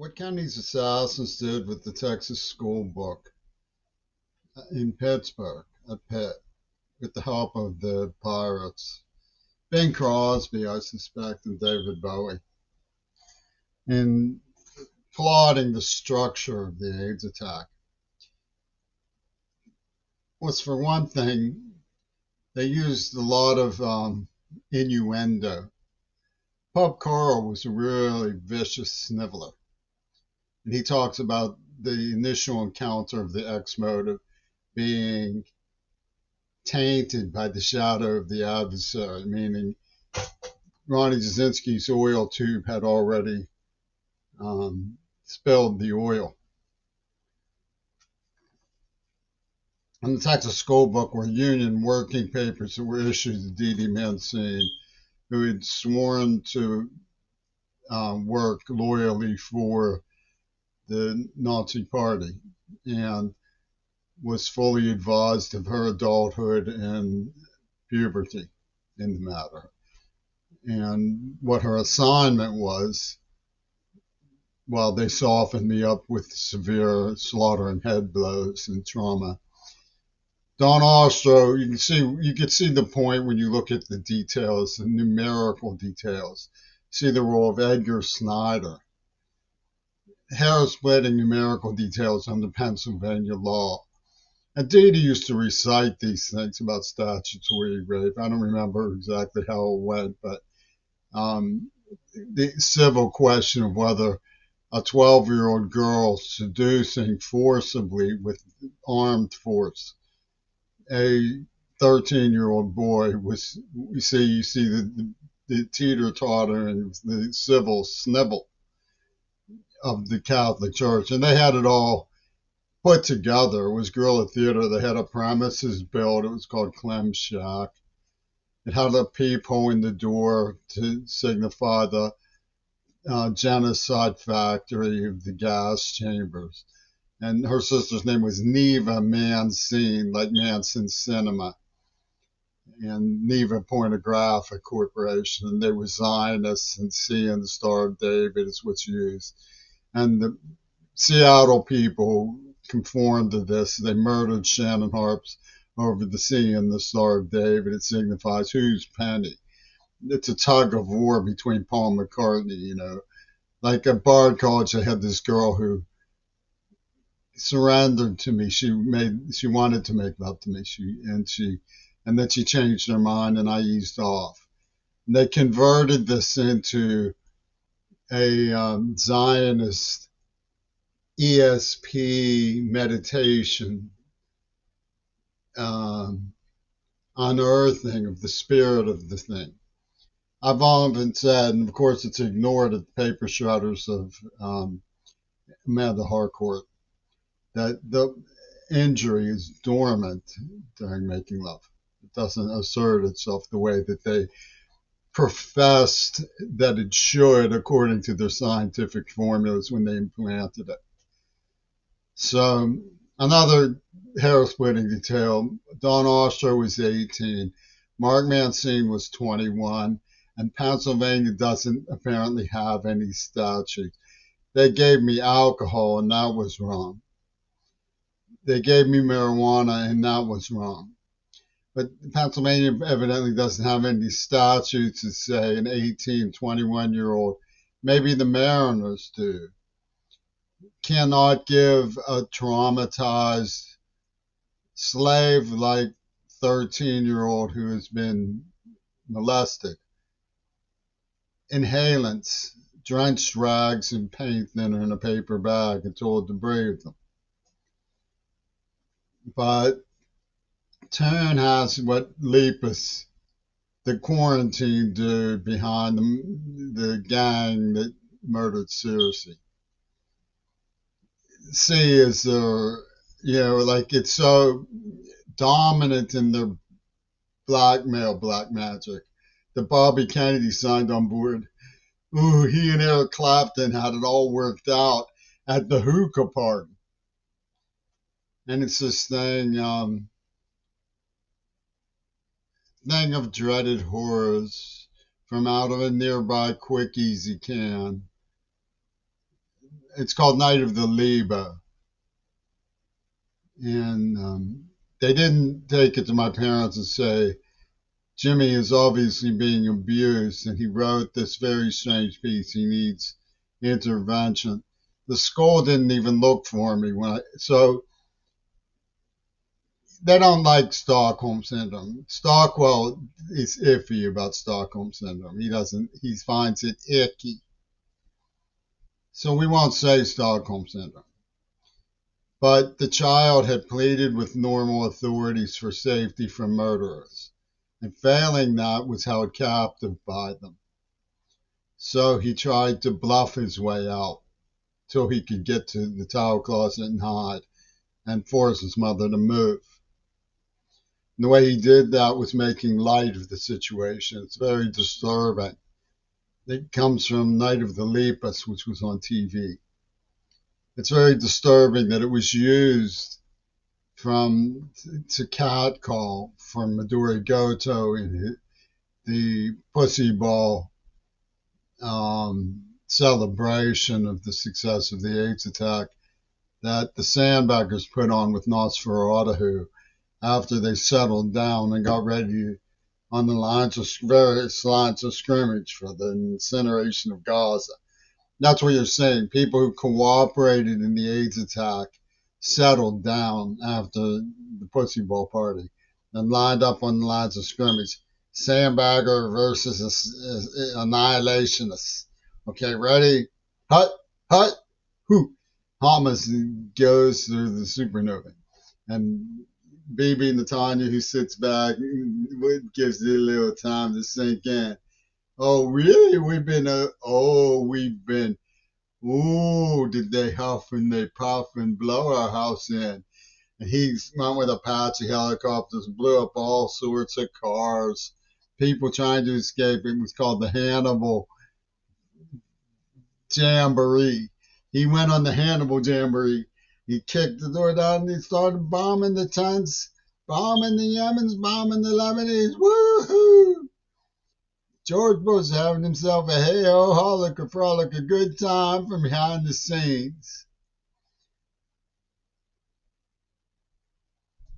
What Kennedy's assassins did with the Texas school book in Pittsburgh at Pitt with the help of the pirates, Bing Crosby, I suspect, and David Bowie, in plotting the structure of the AIDS attack was, for one thing, they used a lot of innuendo. Pub Carl was a really vicious sniveler. And he talks about the initial encounter of the X motive being tainted by the shadow of the adversary, meaning Ronnie Jasinski's oil tube had already spilled the oil. And the Texas school book were Union working papers that were issued to Dee Dee Mancini, who had sworn to work loyally for the Nazi Party and was fully advised of her adulthood and puberty in the matter. And what her assignment was, while they softened me up with severe slaughter and head blows and trauma. Don Ostro, you can see the point when you look at the details, the numerical details. See the role of Edgar Snyder. Hair-splitting numerical details under Pennsylvania law. And Dee Dee used to recite these things about statutory rape. I don't remember exactly how it went, but the civil question of whether a 12-year-old girl seducing forcibly with armed force a 13-year-old boy was, you see the teeter-totter and the civil snibble of the Catholic Church. And they had it all put together. It was guerrilla theater. They had a premises built. It was called Clem's Shack. It had a peephole in the door to signify the genocide factory of the gas chambers. And her sister's name was Neva Mancini, like Manson Cinema, and Neva Pornographic Corporation. And they were Zionists, and C and the Star of David is what's used. And the Seattle people conformed to this. They murdered Shannon Harps over the C and the Star of David. It signifies whose penny. It's a tug of war between Paul McCartney, Like at Bard College, I had this girl who surrendered to me. She wanted to make love to me. And then she changed her mind, and I eased off. And they converted this into a Zionist ESP meditation, unearthing of the spirit of the thing. I've often said, and of course it's ignored at the paper shredders of Amanda Harcourt, that the injury is dormant during making love. It doesn't assert itself the way that they professed that it should according to their scientific formulas when they implanted it. So another hair-splitting detail, Don Ostro was 18, Mark Mancini was 21, and Pennsylvania doesn't apparently have any statutes. They gave me alcohol, and that was wrong. They gave me marijuana, and that was wrong. But Pennsylvania evidently doesn't have any statutes that say an 18, 21-year-old, maybe the Mariners do, cannot give a traumatized slave like 13-year-old who has been molested inhalants, drenched rags and paint thinner in a paper bag and told to breathe them. But Tone has what Lepus, the quarantine dude behind the gang that murdered Circe. See, is there, like it's so dominant in their black magic that Bobby Kennedy signed on board. Ooh, he and Eric Clapton had it all worked out at the hookah party. And it's this thing of dreaded horrors from out of a nearby quick easy can. It's called Night of the Liebe. And they didn't take it to my parents and say, Jimmy is obviously being abused, and he wrote this very strange piece. He needs intervention. The school didn't even look for me so they don't like Stockholm syndrome. Stockwell is iffy about Stockholm syndrome. He finds it icky. So we won't say Stockholm syndrome. But the child had pleaded with normal authorities for safety from murderers. And failing that was held captive by them. So he tried to bluff his way out till he could get to the towel closet and hide and force his mother to move. And the way he did that was making light of the situation. It's very disturbing. It comes from Night of the Lepus, which was on TV. It's very disturbing that it was used to catcall from Midori Goto in the Pussy Ball celebration of the success of the AIDS attack that the sandbaggers put on with Nosferatu after they settled down and got ready on the various lines of scrimmage for the incineration of Gaza. That's what you're saying. People who cooperated in the AIDS attack settled down after the Pussy Ball party and lined up on the lines of scrimmage. Sandbagger versus annihilationists. Okay, ready? Hut, hut, who? Hamas goes through the supernova. And BB Natanya, who sits back, gives it a little time to sink in. Oh, really? Ooh, did they huff and they puff and blow our house in? And he went with Apache helicopters, blew up all sorts of cars, people trying to escape. It was called the Hannibal Jamboree. He went on the Hannibal Jamboree. He kicked the door down and he started bombing the tents, bombing the Yemens, bombing the Lebanese. Woohoo! George Bush having himself a hey-ho, holic, a frolic, a good time from behind the scenes.